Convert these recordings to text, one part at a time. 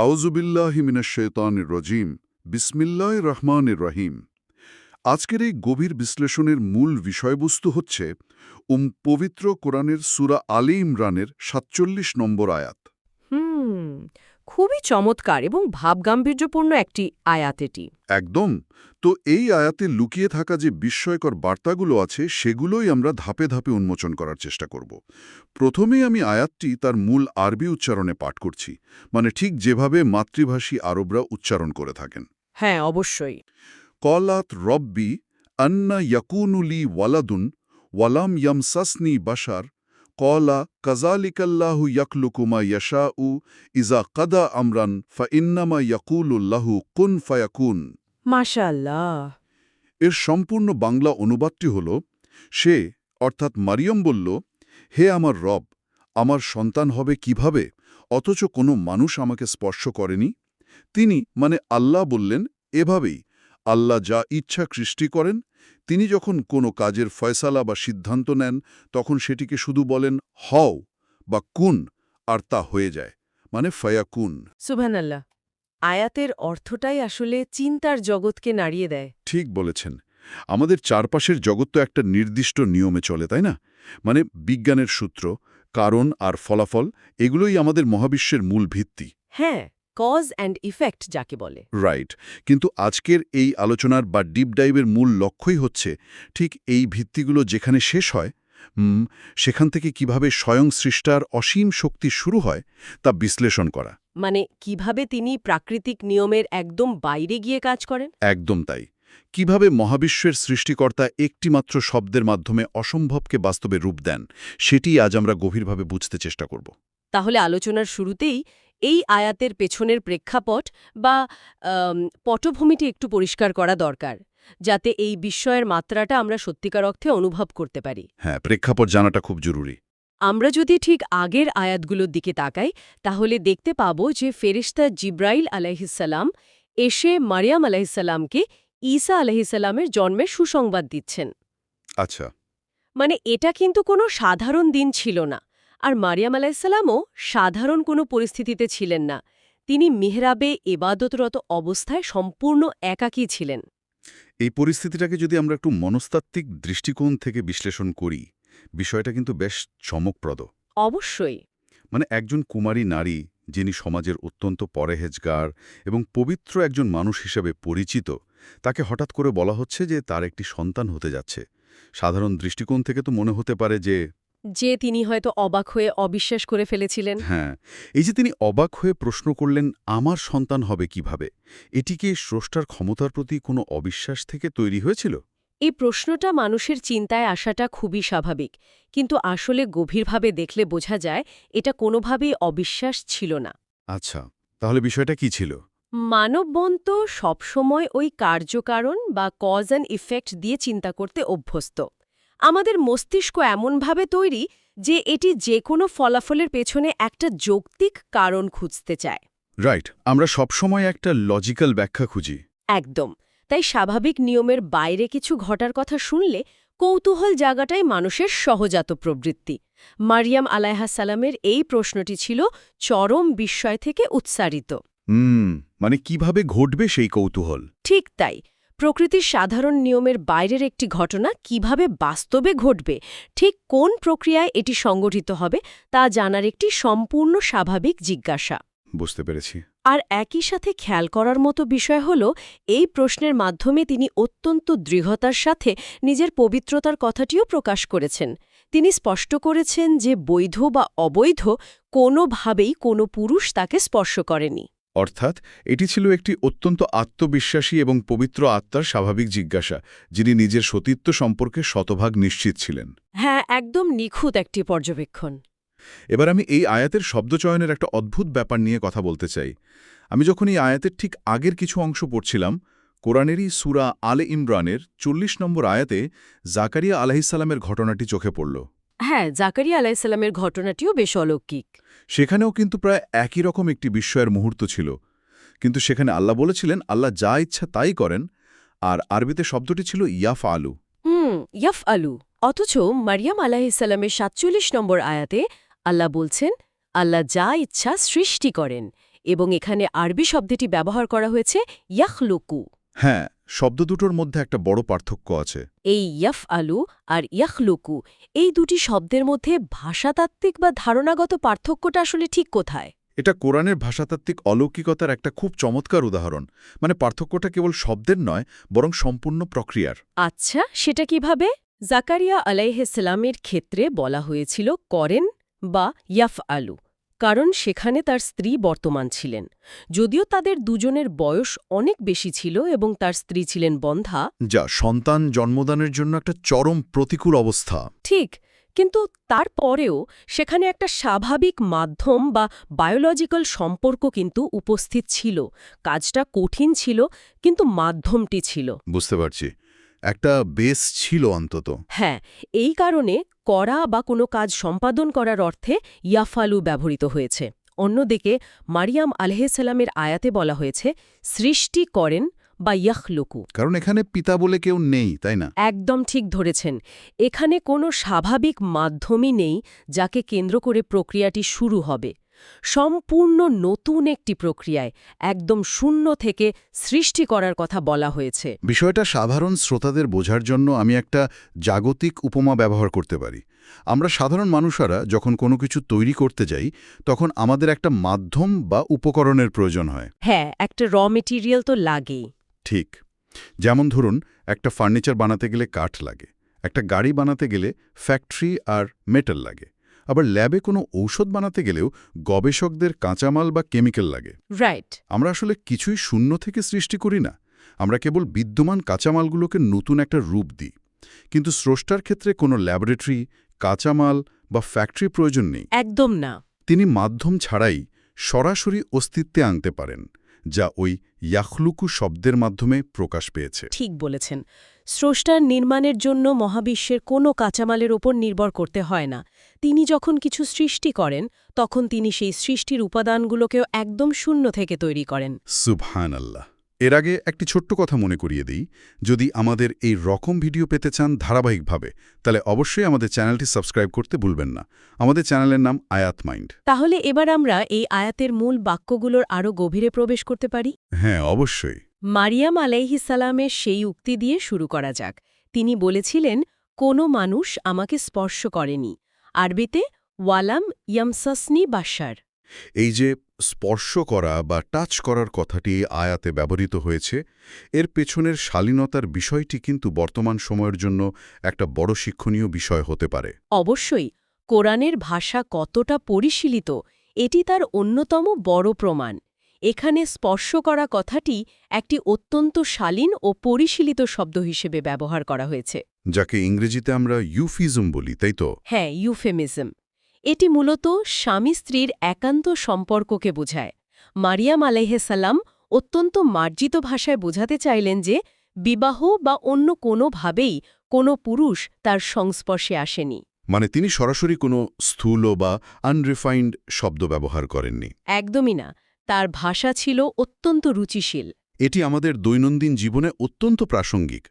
আউযুবিল্লাহি মিনাশ শাইতানির রাজিম বিসমিল্লাহির রহমানির রহিম। আজকের এই গভীর বিশ্লেষণের মূল বিষয়বস্তু হচ্ছে পবিত্র কোরআনের সূরা আলে ইমরানের ৪৭ নম্বর আয়াত। হুম খুবই চমৎকার এবং ভাবগাম্ভীর্যপূর্ণ একটি আয়াত এটি। একদম। তো এই আয়াতে লুকিয়ে থাকা যে বিস্ময়কর বার্তাগুলো আছে সেগুলোই আমরা ধাপে ধাপে উন্মোচন করার চেষ্টা করব। প্রথমেই আমি আয়াতটি তার মূল আরবি উচ্চারণে পাঠ করছি, মানে ঠিক যেভাবে মাতৃভাষী আরবরা উচ্চারণ করে থাকেন। হ্যাঁ, অবশ্যই। কলাত রব্বি আন্না ইয়াকুনুলি ওয়ালাদুন ওয়ালাম ইয়ামসাসনি বাশার কলা কাজালিকাল্লাহু ইয়াকলুকুমা ইয়াশাউ ইজা কাদা আমরান ফাইন্নামা ইয়াকুলুল্লাহু কুন ফায়াকুন। মাশাআল্লাহ। এর সম্পূর্ণ বাংলা অনুবাদটি হল, সে অর্থাৎ মারিয়ম বলল, হে আমার রব, আমার সন্তান হবে কিভাবে, অথচ কোনো মানুষ আমাকে স্পর্শ করেনি। তিনি মানে আল্লাহ বললেন, এভাবেই আল্লাহ যা ইচ্ছা সৃষ্টি করেন। তিনি যখন কোনো কাজের ফয়সালা বা সিদ্ধান্ত নেন তখন সেটিকে শুধু বলেন হও বা কুন, আর তা হয়ে যায়, মানে ফায়াকুন। সুবহানাল্লাহ। আয়াতের অর্থটাই আসলে চিন্তার জগৎকে নাড়িয়ে দেয়। ঠিক বলেছেন। আমাদের চারপাশের জগৎ তো একটা নির্দিষ্ট নিয়মে চলে, তাই না? মানে বিজ্ঞানের সূত্র, কারণ আর ফলাফল, এগুলোই আমাদের মহাবিশ্বের মূল ভিত্তি। হ্যাঁ, কজ অ্যান্ড ইফেক্ট যাকে বলে। রাইট। কিন্তু আজকের এই আলোচনার বা ডিপ ডাইভের মূল লক্ষ্যই হচ্ছে ঠিক এই ভিত্তিগুলো যেখানে শেষ হয়, সেখান থেকে কিভাবে স্বয়ং সৃষ্টার অসীম শক্তি শুরু হয় তা বিশ্লেষণ করা। মানে কিভাবে তিনি প্রাকৃতিক নিয়মের একদম বাইরে গিয়ে কাজ করেন। একদম তাই। কিভাবে মহাবিশ্বের সৃষ্টিকর্তা একটিমাত্র শব্দের মাধ্যমে অসম্ভবকে বাস্তবে রূপ দেন, সেটি আজ আমরা গভীরভাবে বুঝতে চেষ্টা করব। তাহলে আলোচনার শুরুতেই এই আয়াতের পেছনের প্রেক্ষাপট বা পটভূমিটি একটু পরিষ্কার করা দরকার, যাতে এই বিস্ময়ের মাত্রাটা আমরা সত্যিকার অর্থে অনুভব করতে পারি। হ্যাঁ, প্রেক্ষাপট জানাটা খুব জরুরি। আমরা যদি ঠিক আগের আয়াতগুলোর দিকে তাকাই, তাহলে দেখতে পাব যে ফেরেশতা জিব্রাইল আলাইহিসসালাম এসে মারিয়াম আলাইহিসসালামকে ঈসা আলাইহিসসালামের জন্মের সুসংবাদ দিচ্ছেন। আচ্ছা। মানে এটা কিন্তু কোনো সাধারণ দিন ছিল না, আর মারিয়াম আলাইহিসসালামও সাধারণ কোনো পরিস্থিতিতে ছিলেন না। তিনি মিহরাবে ইবাদতরত অবস্থায় সম্পূর্ণ একাকী ছিলেন। এই পরিস্থিতিটাকে যদি আমরা একটু মনস্তাত্ত্বিক দৃষ্টিকোণ থেকে বিশ্লেষণ করি, বিষয়টা কিন্তু বেশ চমকপ্রদ। অবশ্যই। মানে একজন কুমারী নারী, যিনি সমাজের অত্যন্ত পরেহেজগার এবং পবিত্র একজন মানুষ হিসেবে পরিচিত, তাকে হঠাৎ করে বলা হচ্ছে যে তার একটি সন্তান হতে যাচ্ছে। সাধারণ দৃষ্টিকোণ থেকে তো মনে হতে পারে যে তিনি হয়তো অবাক হয়ে অবিশ্বাস করে ফেলেছিলেন। হ্যাঁ, এই যে তিনি অবাক হয়ে প্রশ্ন করলেন, আমার সন্তান হবে কিভাবে, এটি কি স্রষ্টার ক্ষমতার প্রতি কোনো অবিশ্বাস থেকে তৈরি হয়েছিল? এই প্রশ্নটা মানুষের চিন্তায় আসাটা খুবই স্বাভাবিক, কিন্তু আসলে গভীরভাবে দেখলে বোঝা যায় এটা কোনোভাবেই অবিশ্বাস ছিল না। আচ্ছা, তাহলে বিষয়টা কি ছিল? মানবমন তো সবসময় ওই কার্যকারণ বা কজ অ্যান্ড ইফেক্ট দিয়ে চিন্তা করতে অভ্যস্ত। আমাদের মস্তিষ্ক এমনভাবে তৈরি যে এটি যে কোনো ফলাফলের পেছনে একটা যৌক্তিক কারণ খুঁজতে চায়। রাইট, আমরা সবসময় একটা লজিক্যাল ব্যাখ্যা খুঁজি। একদম। তাই স্বাভাবিক নিয়মের বাইরে কিছু ঘটার কথা শুনলে কৌতূহল জাগাটাই মানুষের সহজাত প্রবৃত্তি। মারিয়াম আলাইহাসালামের এই প্রশ্নটি ছিল চরম বিস্ময় থেকে উৎসারিত। মানে কিভাবে ঘটবে সেই কৌতূহল। ঠিক তাই। প্রকৃতির সাধারণ নিয়মের বাইরের একটি ঘটনা কিভাবে বাস্তবে ঘটবে, ঠিক কোন প্রক্রিয়ায় এটি সংগঠিত হবে, তা জানার একটি সম্পূর্ণ স্বাভাবিক জিজ্ঞাসা। বুঝতে পেরেছি। আর একই সাথে খেয়াল করার মতো বিষয় হল, এই প্রশ্নের মাধ্যমে তিনি অত্যন্ত দৃঢ়তার সাথে নিজের পবিত্রতার কথাটিও প্রকাশ করেছেন। তিনি স্পষ্ট করেছেন যে বৈধ বা অবৈধ কোনোভাবেই কোনো পুরুষ তাকে স্পর্শ করেনি। অর্থাৎ এটি ছিল একটি অত্যন্ত আত্মবিশ্বাসী এবং পবিত্র আত্মার স্বাভাবিক জিজ্ঞাসা, যিনি নিজের সতীত্ব সম্পর্কে শতভাগ নিশ্চিত ছিলেন। হ্যাঁ, একদম নিখুঁত একটি পর্যবেক্ষণ। এবার আমি এই আয়াতের শব্দচয়নের একটা অদ্ভুত ব্যাপার নিয়ে কথা বলতে চাই। আমি যখন এই আয়াতের ঠিক আগের কিছু অংশ পড়ছিলাম, কোরআনেরই সূরা আলে ইমরানের ৪০ নম্বর আয়াতে জাকারিয়া আলাইহিসসালামের ঘটনাটি চোখে পড়ল। হ্যাঁ, জাকারিয়া আলাইহিসসালামের ঘটনাটিও বেশ অলৌকিক। সেখানেও কিন্তু প্রায় একই রকম একটি বিস্ময়ের মুহূর্ত ছিল। কিন্তু সেখানে আল্লাহ বলেছিলেন আল্লাহ যা ইচ্ছা তাই করেন, আর আরবিতে শব্দটি ছিল ইয়াফ আলু। ইয়াফ আলু। অথচ মারিয়াম আলাইহিসসালামের ৪৭ নম্বর আয়াতে আল্লাহ বলছেন আল্লাহ যা ইচ্ছা সৃষ্টি করেন। এবং এখানে আরবি শব্দটি ব্যবহার করা হয়েছে ইয়াখলুকু। হ্যাঁ, শব্দ দুটোর মধ্যে একটা বড় পার্থক্য আছে। এই ইয়াফ আলু আর ইয়াখলুকু এই দুটি শব্দের মধ্যে ভাষাতাত্ত্বিক বা ধারণাগত পার্থক্যটা আসলে ঠিক কোথায়? এটা কোরআনের ভাষাতাত্ত্বিক অলৌকিকতার একটা খুব চমৎকার উদাহরণ। মানে পার্থক্যটা কেবল শব্দের নয়, বরং সম্পূর্ণ প্রক্রিয়ার। আচ্ছা, সেটা কিভাবে? জাকারিয়া আলাইহিসসালামের ক্ষেত্রে বলা হয়েছিল করেন বা ইয়াফ আলু, কারণ সেখানে তার স্ত্রী বর্তমান ছিলেন। যদিও তাদের দুজনের বয়স অনেক বেশি ছিল এবং তার স্ত্রী ছিলেন বন্ধ্যা। যা সন্তান জন্মদানের জন্য একটা চরম প্রতিকূল অবস্থা। ঠিক, কিন্তু তারপরেও সেখানে একটা স্বাভাবিক মাধ্যম বা বায়োলজিক্যাল সম্পর্ক কিন্তু উপস্থিত ছিল। কাজটা কঠিন ছিল, কিন্তু মাধ্যমটি ছিল। বুঝতে পারছি, একটা বেস ছিল অন্তত। হ্যাঁ, এই কারণে করা বা কোনো কাজ সম্পাদন করার অর্থে ইয়াফালু ব্যবহৃত হয়েছে। অন্যদিকে মারিয়াম আলাইহিসসালামের আয়াতে বলা হয়েছে সৃষ্টি করেন বা ইয়াখলুকু। কারণ এখানে পিতা বলে কেউ নেই, তাই না? একদম ঠিক ধরেছেন। এখানে কোনো স্বাভাবিক মাধ্যমই নেই যাকে কেন্দ্র করে প্রক্রিয়াটি শুরু হবে। সম্পূর্ণ নতুন একটি প্রক্রিয়ায় একদম শূন্য থেকে সৃষ্টি করার কথা বলা হয়েছে। বিষয়টা সাধারণ শ্রোতাদের বোঝার জন্য আমি একটা জাগতিক উপমা ব্যবহার করতে পারি। আমরা সাধারণ মানুষেরা যখন কোনো কিছু তৈরি করতে যাই, তখন আমাদের একটা মাধ্যম বা উপকরণের প্রয়োজন হয়। হ্যাঁ, একটা র মেটেরিয়াল তো লাগেই। ঠিক। যেমন ধরুন, একটা ফার্নিচার বানাতে গেলে কাঠ লাগে, একটা গাড়ি বানাতে গেলে ফ্যাক্টরি আর মেটাল লাগে, আবার ল্যাবে কোনো ঔষধ বানাতে গেলেও গবেষকদের কাঁচামাল বা কেমিক্যাল লাগে। রাইট। আমরা আসলে কিছুই শূন্য থেকে সৃষ্টি করি না, আমরা কেবল বিদ্যমান কাঁচামালগুলোকে নতুন একটা রূপ দিই। কিন্তু স্রষ্টার ক্ষেত্রে কোনো ল্যাবরেটরি, কাঁচামাল বা ফ্যাক্টরি প্রয়োজন নেই। একদম না। তিনি মাধ্যম ছাড়াই সরাসরি অস্তিত্বে আনতে পারেন, যা ওই ইয়াখলুকু শব্দের মাধ্যমে প্রকাশ পেয়েছে। ঠিক বলেছেন। স্রষ্টার নির্মাণের জন্য মহাবিশ্বের কোনো কাঁচামালের ওপর নির্ভর করতে হয় না। তিনি যখন কিছু সৃষ্টি করেন, তখন তিনি সেই সৃষ্টির উপাদানগুলোকেও একদম শূন্য থেকে তৈরি করেন। সুবহানাল্লাহ। এর আগে একটি ছোট্ট কথা মনে করিয়ে দিই, যদি আমাদের এই রকম ভিডিও পেতে চান ধারাবাহিকভাবে, তাহলে অবশ্যই আমাদের চ্যানেলটি সাবস্ক্রাইব করতে ভুলবেন না। আমাদের চ্যানেলের নাম আয়াত মাইন্ড। তাহলে এবার আমরা এই আয়াতের মূল বাক্যগুলোর আরও গভীরে প্রবেশ করতে পারি। হ্যাঁ, অবশ্যই। মারিয়াম আলাইহিসসালামের সেই উক্তি দিয়ে শুরু করা যাক। তিনি বলেছিলেন, কোনো মানুষ আমাকে স্পর্শ করেনি। আরবিতে ওয়ালাম ইয়ামসাসনি বাশার। এই যে স্পর্শ করা বা টাচ করার কথাটি আয়াতে ব্যবহৃত হয়েছে, এর পেছনের শালীনতার বিষয়টি কিন্তু বর্তমান সময়ের জন্য একটা বড় শিক্ষণীয় বিষয় হতে পারে। অবশ্যই, কোরআনের ভাষা কতটা পরিশীলিত এটি তার অন্যতম বড় প্রমাণ। এখানে স্পর্শ করা কথাটি একটি অত্যন্ত শালীন ও পরিশীলিত শব্দ হিসেবে ব্যবহার করা হয়েছে। যাকে ইংরেজিতে আমরা ইউফিজম বলি, তাই তো? হ্যাঁ, ইউফেমিজম। এটি মূলত স্বামী স্ত্রীর একান্ত সম্পর্ককে বোঝায়। মারিয়াম আলাইহিসসালাম অত্যন্ত মার্জিত ভাষায় বোঝাতে চাইলেন যে বিবাহ বা অন্য কোনোভাবেই কোনো পুরুষ তার সংস্পর্শে আসেনি। মানে তিনি সরাসরি কোনো স্থূল বা আনরিফাইন্ড শব্দ ব্যবহার করেননি। একদমই না। তার ভাষা ছিল অত্যন্ত রুচিশীল। এটি আমাদের দৈনন্দিন জীবনে অত্যন্ত প্রাসঙ্গিক।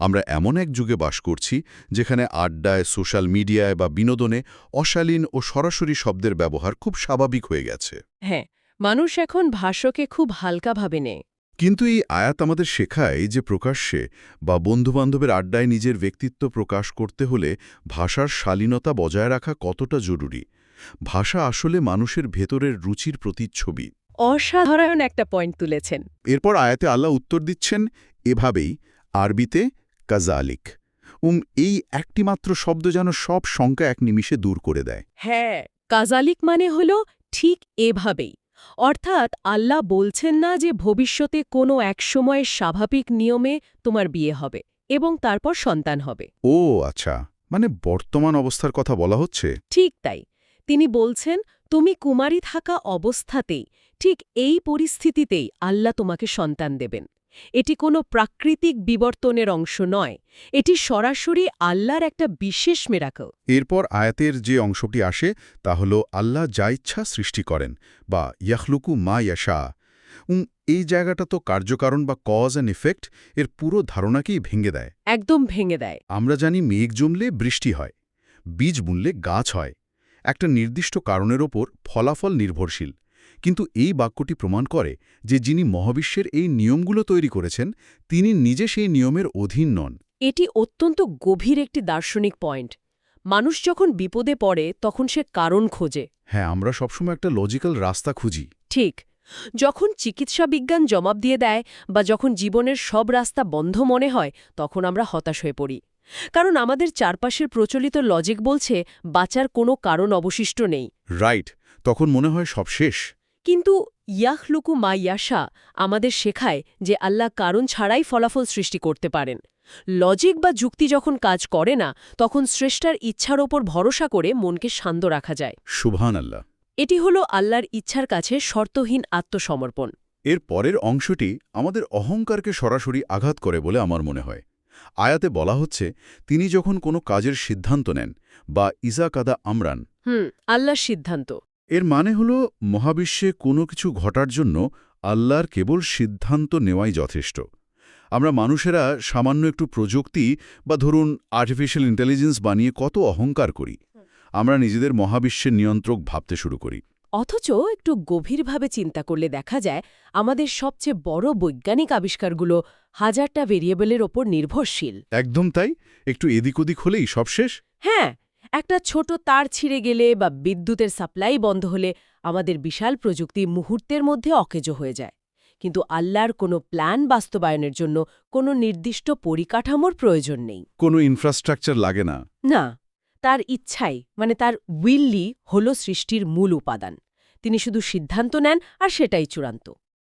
আমরা এমন এক যুগে বাস করছি যেখানে আড্ডায়, সোশ্যাল মিডিয়ায় বা বিনোদনে অশালীন ও সরাসরি শব্দের ব্যবহার খুব স্বাভাবিক হয়ে গেছে। হ্যাঁ, মানুষ এখন ভাষ্যকে খুব হালকাভাবে নেয়। কিন্তু এই আয়াত আমাদের শেখায় যে প্রকাশ্যে বা বন্ধুবান্ধবের আড্ডায় নিজের ব্যক্তিত্ব প্রকাশ করতে হলে ভাষার শালীনতা বজায় রাখা কতটা জরুরি। ভাষা আসলে মানুষের ভেতরের রুচির প্রতিচ্ছবি। অসাধারণ একটা পয়েন্ট তুলেছেন। এরপর আয়াতে আল্লাহ উত্তর দিচ্ছেন এভাবেই, আরবিতে কাজালিক। এই একটিমাত্র শব্দ যেন সব শঙ্কা এক নিমিষে দূর করে দেয়। হ্যাঁ, কাজালিক মানে হল ঠিক এভাবেই। অর্থাৎ আল্লাহ বলছেন না যে ভবিষ্যতে কোনো এক সময়ের স্বাভাবিক নিয়মে তোমার বিয়ে হবে এবং তারপর সন্তান হবে। ও আচ্ছা, মানে বর্তমান অবস্থার কথা বলা হচ্ছে। ঠিক তাই। তিনি বলছেন, তুমি কুমারী থাকা অবস্থাতেই, ঠিক এই পরিস্থিতিতেই আল্লাহ তোমাকে সন্তান দেবেন। এটি কোনো প্রাকৃতিক বিবর্তনের অংশ নয়, এটি সরাসরি আল্লাহর একটা বিশেষ মিরাকল। এরপর আয়াতের যে অংশটি আসে তা হল আল্লাহ যা ইচ্ছা সৃষ্টি করেন, বা ইয়াখলুকু মা ইয়াশা। এই জায়গাটা তো কার্যকারণ বা কজ অ্যান্ড ইফেক্ট এর পুরো ধারণাকেই ভেঙে দেয়। একদম ভেঙে দেয়। আমরা জানি মেঘ জমলে বৃষ্টি হয়, বীজ বুনলে গাছ হয়, একটা নির্দিষ্ট কারণের ওপর ফলাফল নির্ভরশীল। কিন্তু এই বাক্যটি প্রমাণ করে যে যিনি মহাবিশ্বের এই নিয়মগুলো তৈরি করেছেন তিনি নিজে সেই নিয়মের অধীন নন। এটি অত্যন্ত গভীর একটি দার্শনিক পয়েন্ট। মানুষ যখন বিপদে পড়ে তখন সে কারণ খোঁজে। হ্যাঁ, আমরা সবসময় একটা লজিক্যাল রাস্তা খুঁজি। ঠিক। যখন চিকিৎসা বিজ্ঞান জবাব দিয়ে দেয় বা যখন জীবনের সব রাস্তা বন্ধ মনে হয় তখন আমরা হতাশ হয়ে পড়ি। কারণ আমাদের চারপাশের প্রচলিত লজিক বলছে বাঁচার কোনো কারণ অবশিষ্ট নেই। রাইট, তখন মনে হয় সব শেষ। কিন্তু ইয়াখলুকু মা ইয়াশা আমাদের শেখায় যে আল্লাহ কারণ ছাড়াই ফলাফল সৃষ্টি করতে পারেন। লজিক বা যুক্তি যখন কাজ করে না তখন স্রষ্টার ইচ্ছার ওপর ভরসা করে মনকে শান্ত রাখা যায়। সুবহানাল্লাহ। এটি হলো আল্লাহর ইচ্ছার কাছে শর্তহীন আত্মসমর্পণ। এর পরের অংশটি আমাদের অহংকারকে সরাসরি আঘাত করে বলে আমার মনে হয়। আয়াতে বলা হচ্ছে তিনি যখন কোনো কাজের সিদ্ধান্ত নেন বা ইজা কাদা আমরান। আল্লাহর সিদ্ধান্ত। এর মানে হল মহাবিশ্বে কোনো কিছু ঘটার জন্য আল্লাহর কেবল সিদ্ধান্ত নেওয়াই যথেষ্ট। আমরা মানুষেরা সামান্য একটু প্রযুক্তি বা ধরুন আর্টিফিশিয়াল ইন্টেলিজেন্স বানিয়ে কত অহংকার করি। আমরা নিজেদের মহাবিশ্বের নিয়ন্ত্রক ভাবতে শুরু করি। অথচ একটু গভীরভাবে চিন্তা করলে দেখা যায় আমাদের সবচেয়ে বড় বৈজ্ঞানিক আবিষ্কারগুলো হাজারটা ভেরিয়েবলের ওপর নির্ভরশীল। একদম তাই, একটু এদিক ওদিক হলেই সব শেষ। হ্যাঁ, একটা ছোট তার ছিঁড়ে গেলে বা বিদ্যুতের সাপ্লাই বন্ধ হলে আমাদের বিশাল প্রযুক্তি মুহূর্তের মধ্যে অকেজো হয়ে যায়। কিন্তু আল্লাহর কোনো প্ল্যান বাস্তবায়নের জন্য কোনো নির্দিষ্ট পরিকাঠামোর প্রয়োজন নেই। কোনো ইনফ্রাস্ট্রাকচার লাগে না। না, তার ইচ্ছাই তার উইলই হল সৃষ্টির মূল উপাদান। তিনি শুধু সিদ্ধান্ত নেন আর সেটাই চূড়ান্ত।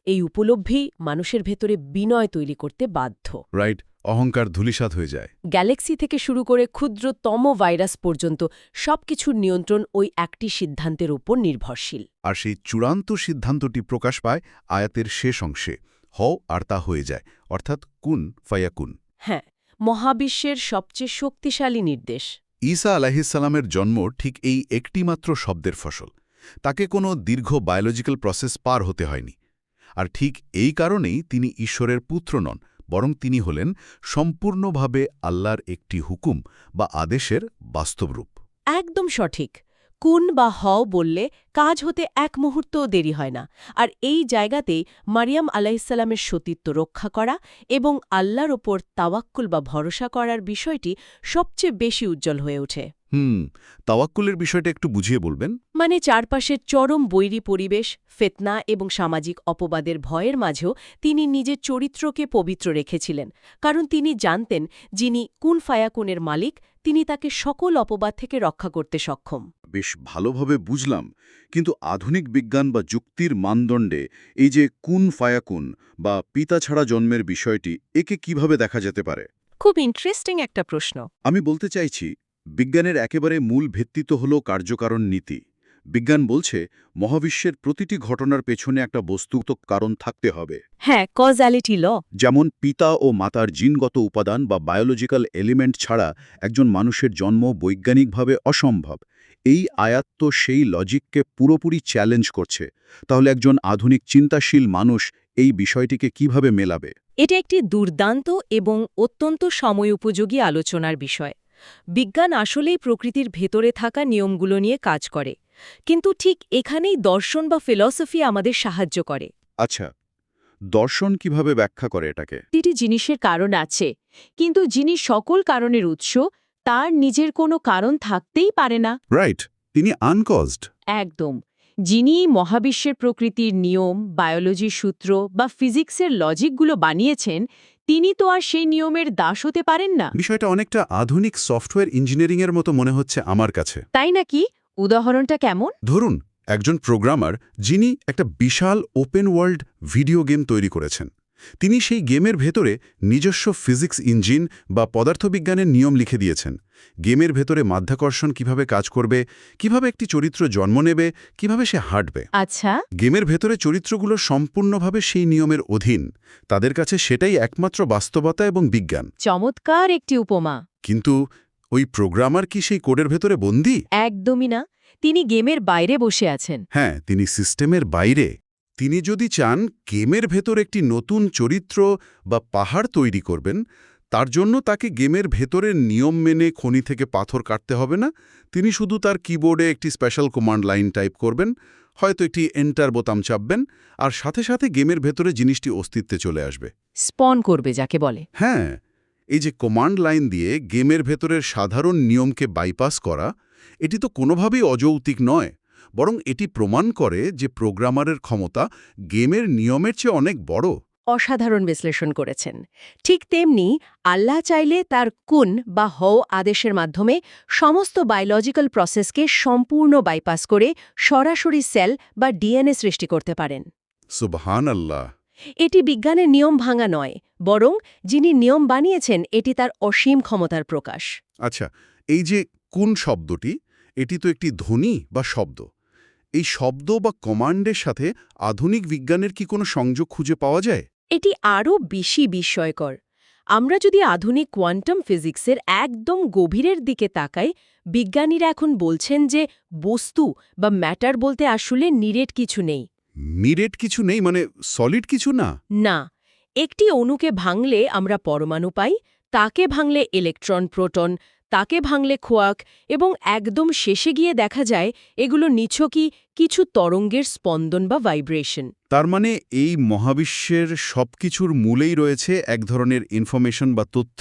এই উপলব্ধি মানুষের ভেতরে বিনয় তৈরি করতে বাধ্য। রাইট, অহংকার ধূলিসাৎ হয়ে যায়। গ্যালাক্সি থেকে শুরু করে ক্ষুদ্রতম ভাইরাস পর্যন্ত সবকিছুর নিয়ন্ত্রণ ওই একটি সিদ্ধান্তের উপর নির্ভরশীল। আর সেই চূড়ান্ত সিদ্ধান্তটি প্রকাশ পায় আয়াতের শেষ অংশে, হও আর তা হয়ে যায়, অর্থাৎ কুন ফায়াকুন। হ্যাঁ, মহাবিশ্বের সবচেয়ে শক্তিশালী নির্দেশ। ঈসা আলাইহিসসালামের জন্ম ঠিক এই একটিমাত্র শব্দের ফসল। তাকে কোনো দীর্ঘ বায়োলজিক্যাল প্রসেস পার হতে হয়নি। আর ঠিক এই কারণেই তিনি ঈশ্বরের পুত্র নন, বরং তিনি হলেন সম্পূর্ণভাবে আল্লাহর একটি হুকুম বা আদেশের বাস্তব রূপ। একদম সঠিক। কুন বা হও বললে কাজ হতে এক মুহূর্তও দেরি হয় না। আর এই জায়গাতেই মারিয়াম আলাইহিসসালামের সতীত্ব রক্ষা করা এবং আল্লাহর ওপর তাওয়াক্কুল বা ভরসা করার বিষয়টি সবচেয়ে বেশি উজ্জ্বল হয়ে ওঠে। তাওয়াক্কুলের বিষয়টা একটু বুঝিয়ে বলবেন। চারপাশের চরম বৈরী পরিবেশ, ফিতনা এবং সামাজিক অপবাদের ভয়ের মাঝেও তিনি নিজের চরিত্রকে পবিত্র রেখেছিলেন। কারণ তিনি জানতেন যিনি কুন ফায়াকুনের মালিক তিনি তাকে সকল অপবাদ থেকে রক্ষা করতে সক্ষম। বেশ ভালোভাবে বুঝলাম, কিন্তু আধুনিক বিজ্ঞান বা যুক্তির মানদণ্ডে এই যে কুন ফায়াকুন বা পিতা ছাড়া জন্মের বিষয়টি, একে কিভাবে দেখা যেতে পারে? খুব ইন্টারেস্টিং একটা প্রশ্ন। আমি বলতে চাইছি, বিজ্ঞানের একেবারে মূল ভিত্তি তো হল কার্যকারণ নীতি। বিজ্ঞান বলছে মহাবিশ্বের প্রতিটি ঘটনার পেছনে একটা বস্তুগত কারণ থাকতে হবে। হ্যাঁ, কজালিটি ল। যেমন পিতা ও মাতার জিনগত উপাদান বা বায়োলজিক্যাল এলিমেন্ট ছাড়া একজন মানুষের জন্ম বৈজ্ঞানিকভাবে অসম্ভব। এই আয়াত তো সেই লজিককে পুরোপুরি চ্যালেঞ্জ করছে। তাহলে একজন আধুনিক চিন্তাশীল মানুষ এই বিষয়টিকে কিভাবে মেলাবে? এটা একটি দুর্দান্ত এবং অত্যন্ত সময়োপযোগী আলোচনার বিষয়। বিজ্ঞান আসলেই প্রকৃতির ভেতরে থাকা নিয়মগুলো নিয়ে কাজ করে, কিন্তু ঠিক এখানেই দর্শন বা ফিলসফি আমাদের সাহায্য করে। আচ্ছা, দর্শন কিভাবে ব্যাখ্যা করে এটাকে? প্রতিটি জিনিসের কারণ আছে, কিন্তু যিনি সকল কারণের উৎস তার নিজের কোনো কারণ থাকতেই পারে না। রাইট, তিনি আনকজড। একদম। যিনি মহাবিশ্বের প্রকৃতির নিয়ম, বায়োলজির সূত্র বা ফিজিক্সের লজিকগুলো বানিয়েছেন তিনি তো আর সেই নিয়মের দাস হতে পারেন না। বিষয়টা অনেকটা আধুনিক সফটওয়্যার ইঞ্জিনিয়ারিংয়ের মতো মনে হচ্ছে আমার কাছে। তাই নাকি? উদাহরণটা কেমন? ধরুন, একজন প্রোগ্রামার যিনি একটা বিশাল ওপেন ওয়ার্ল্ড ভিডিও গেম তৈরি করেছেন, তিনি সেই গেমের ভেতরে নিজস্ব ফিজিক্স ইঞ্জিন বা পদার্থবিজ্ঞানের নিয়ম লিখে দিয়েছেন। গেমের ভেতরে মাধ্যাকর্ষণ কিভাবে কাজ করবে, কিভাবে একটি চরিত্র জন্ম নেবে, কিভাবে সে হাঁটবে। আচ্ছা। গেমের ভেতরে চরিত্রগুলো সম্পূর্ণভাবে সেই নিয়মের অধীন। তাদের কাছে সেটাই একমাত্র বাস্তবতা এবং বিজ্ঞান। চমৎকার একটি উপমা। কিন্তু ওই প্রোগ্রামার কি সেই কোডের ভেতরে বন্দী? একদমই না। তিনি গেমের বাইরে বসে আছেন। হ্যাঁ, তিনি সিস্টেমের বাইরে। তিনি যদি চান গেমের ভেতর একটি নতুন চরিত্র বা পাহাড় তৈরি করবেন, তার জন্য তাকে গেমের ভেতরের নিয়ম মেনে খনি থেকে পাথর কাটতে হবে না। তিনি শুধু তার কিবোর্ডে একটি স্পেশাল কমান্ড লাইন টাইপ করবেন, হয়তো একটি এন্টার বোতাম চাপবেন আর সাথে সাথে গেমের ভেতরে জিনিসটি অস্তিত্বে চলে আসবে। স্পন করবে যাকে বলে। হ্যাঁ, এই যে কমান্ড লাইন দিয়ে গেমের ভেতরের সাধারণ নিয়মকে বাইপাস করা, এটি তো কোনোভাবেই অযৌক্তিক নয়, বরং এটি প্রমাণ করে যে প্রোগ্রামারের ক্ষমতা গেমের নিয়মের চেয়ে অনেক বড়। অসাধারণ বিশ্লেষণ করেছেন। ঠিক তেমনি আল্লাহ চাইলে তার কুন বা হও আদেশের মাধ্যমে সমস্ত বায়োলজিক্যাল প্রসেসকে সম্পূর্ণ বাইপাস করে সরাসরি সেল বা ডিএনএ সৃষ্টি করতে পারেন। সুবহানাল্লাহ! এটি বিজ্ঞানের নিয়ম ভাঙা নয়, বরং যিনি নিয়ম বানিয়েছেন এটি তার অসীম ক্ষমতার প্রকাশ। আচ্ছা, এই যে কোন শব্দটি, এটি তো একটি ধ্বনি বা শব্দ। এই শব্দ বা কমান্ডের সাথে আধুনিক বিজ্ঞানের কি কোনো সংযোগ খুঁজে পাওয়া যায়? এটি আরও বেশি বিস্ময়কর। আমরা যদি আধুনিক কোয়ান্টাম ফিজিক্সের একদম গভীরের দিকে তাকাই, বিজ্ঞানীরা এখন বলছেন যে বস্তু বা ম্যাটার বলতে আসলে নিরেট কিছু নেই। মিরেট কিছু নেই, মানে সলিড কিছু না? না, একটি অণুকে ভাঙলে আমরা পরমাণু পাই, তাকে ভাঙলে ইলেকট্রন প্রোটন, তাকে ভাঙলে কোয়ার্ক, এবং একদম শেষে গিয়ে দেখা যায় এগুলো নিছকই কিছু তরঙ্গের স্পন্দন বা ভাইব্রেশন। তার মানে এই মহাবিশ্বের সবকিছুর মূলেই রয়েছে এক ধরনের ইনফরমেশন বা তথ্য।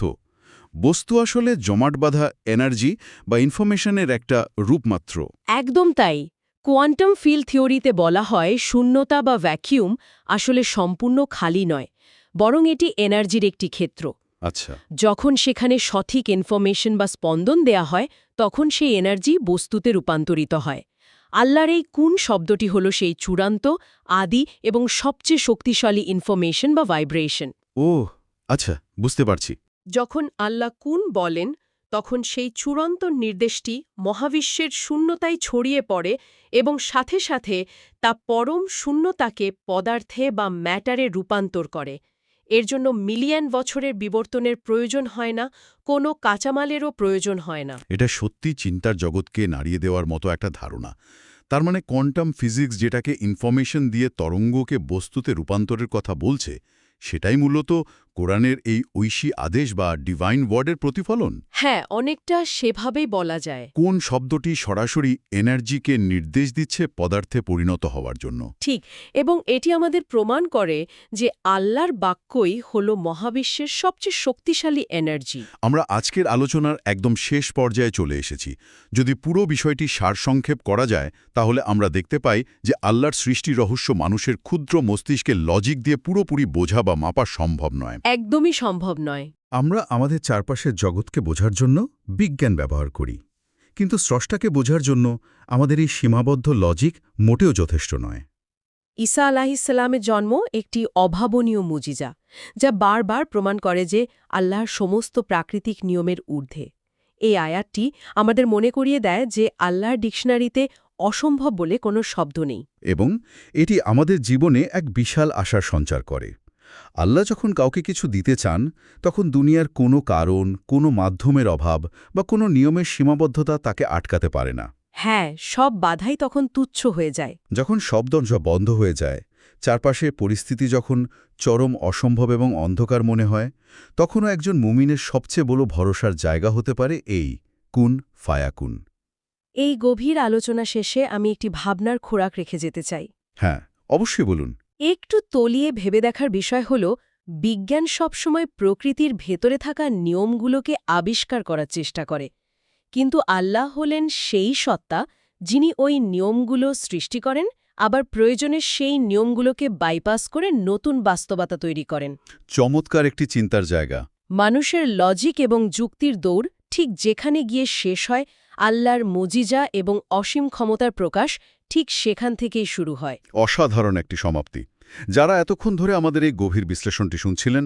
বস্তু আসলে জমাট বাঁধা এনার্জি বা ইনফরমেশনের একটা রূপমাত্র। একদম তাই। কোয়ান্টাম ফিল্ড থিওরিতে বলা হয় শূন্যতা বা ভ্যাকিউম আসলে সম্পূর্ণ খালি নয়, বরং এটি এনার্জির একটি ক্ষেত্র। আচ্ছা, যখন সেখানে সঠিক ইনফরমেশন বা স্পন্দন দেয়া হয়, তখন সেই এনার্জি বস্তুতে রূপান্তরিত হয়। আল্লাহর এই কুন শব্দটি হল সেই চূড়ান্ত, আদি এবং সবচেয়ে শক্তিশালী ইনফরমেশন বা ভাইব্রেশন। ও আচ্ছা, বুঝতে পারছি। যখন আল্লাহ কুন বলেন, তখন সেই চূড়ান্ত নির্দেশটি মহাবিশ্বের শূন্যতায় ছড়িয়ে পড়ে এবং সাথে সাথে তা পরম শূন্যতাকে পদার্থে বা ম্যাটারে রূপান্তর করে। এর জন্য মিলিয়ন বছরের বিবর্তনের প্রয়োজন হয় না, কোনো কাঁচামালেরও প্রয়োজন হয় না। এটা সত্যি চিন্তার জগৎকে নাড়িয়ে দেওয়ার মতো একটা ধারণা। তার মানে কোয়ান্টাম ফিজিক্স যেটাকে ইনফরমেশন দিয়ে তরঙ্গকে বস্তুতে রূপান্তরের কথা বলছে, সেটাই মূলত কোরআনের এই ঐশী আদেশ বা ডিভাইন ওয়ার্ডের প্রতিফলন। হ্যাঁ, অনেকটা সেভাবেই বলা যায়। কোন শব্দটি সরাসরি এনার্জিকে নির্দেশ দিচ্ছে পদার্থে পরিণত হওয়ার জন্য। ঠিক, এবং এটি আমাদের প্রমাণ করে যে আল্লাহর বাক্যই হল মহাবিশ্বের সবচেয়ে শক্তিশালী এনার্জি। আমরা আজকের আলোচনার একদম শেষ পর্যায়ে চলে এসেছি। যদি পুরো বিষয়টি সারসংক্ষেপ করা যায়, তাহলে আমরা দেখতে পাই যে আল্লাহর সৃষ্টি রহস্য মানুষের ক্ষুদ্র মস্তিষ্কে লজিক দিয়ে পুরোপুরি বোঝা বা মাপা সম্ভব নয়। একদমই সম্ভব নয়। আমরা আমাদের চারপাশের জগৎকে বোঝার জন্য বিজ্ঞান ব্যবহার করি, কিন্তু স্রষ্টাকে বোঝার জন্য আমাদের এই সীমাবদ্ধ লজিক মোটেও যথেষ্ট নয়। ঈসা আলাহিসাল্লামের জন্ম একটি অভাবনীয় মুজিজা, যা বারবার প্রমাণ করে যে আল্লাহর সমস্ত প্রাকৃতিক নিয়মের ঊর্ধ্বে। এই আয়াতটি আমাদের মনে করিয়ে দেয় যে আল্লাহর ডিকশনারিতে অসম্ভব বলে কোনো শব্দ নেই। এবং এটি আমাদের জীবনে এক বিশাল আশার সঞ্চার করে। আল্লাহ যখন কাউকে কিছু দিতে চান, তখন দুনিয়ার কোনো কারণ, কোনো মাধ্যমের অভাব বা কোনো নিয়মের সীমাবদ্ধতা তাকে আটকাতে পারে না। হ্যাঁ, সব বাধাই তখন তুচ্ছ হয়ে যায়। যখন সব দরজা বন্ধ হয়ে যায়, চারপাশের পরিস্থিতি যখন চরম অসম্ভব এবং অন্ধকার মনে হয়, তখনও একজন মুমিনের সবচেয়ে বড় ভরসার জায়গা হতে পারে এই কুন ফায়াকুন। এই গভীর আলোচনা শেষে আমি একটি ভাবনার খোরাক রেখে যেতে চাই। হ্যাঁ, অবশ্যই বলুন। একটু তলিয়ে ভেবে দেখার বিষয় হল, বিজ্ঞান সবসময় প্রকৃতির ভেতরে থাকা নিয়মগুলোকে আবিষ্কার করার চেষ্টা করে, কিন্তু আল্লাহ হলেন সেই সত্তা যিনি ওই নিয়মগুলো সৃষ্টি করেন, আবার প্রয়োজনে সেই নিয়মগুলোকে বাইপাস করে নতুন বাস্তবতা তৈরি করেন। চমৎকার একটি চিন্তার জায়গা। মানুষের লজিক এবং যুক্তির দৌড় ঠিক যেখানে গিয়ে শেষ হয়, আল্লাহর মুজিজা এবং অসীম ক্ষমতার প্রকাশ ঠিক সেখান থেকেই শুরু হয়। অসাধারণ একটি সমাপ্তি। যারা এতক্ষণ ধরে আমাদের এই গভীর বিশ্লেষণটি শুনছিলেন,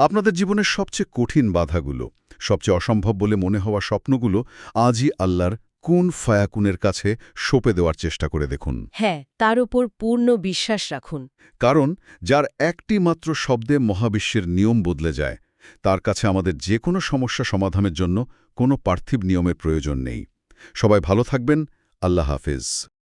আপনাদের জীবনের সবচেয়ে কঠিন বাধাগুলো, সবচেয়ে অসম্ভব বলে মনে হওয়া স্বপ্নগুলো আজই আল্লাহর কুন ফায়াকুনের কাছে সঁপে দেওয়ার চেষ্টা করে দেখুন। হ্যাঁ, তার উপর পূর্ণ বিশ্বাস রাখুন। কারণ যার একটি মাত্র শব্দে মহাবিশ্বের নিয়ম বদলে যায়, তার কাছে আমাদের যে কোনো সমস্যা সমাধানের জন্য কোনো পার্থিব নিয়মের প্রয়োজন নেই। সবাই ভালো থাকবেন। আল্লাহ হাফেজ।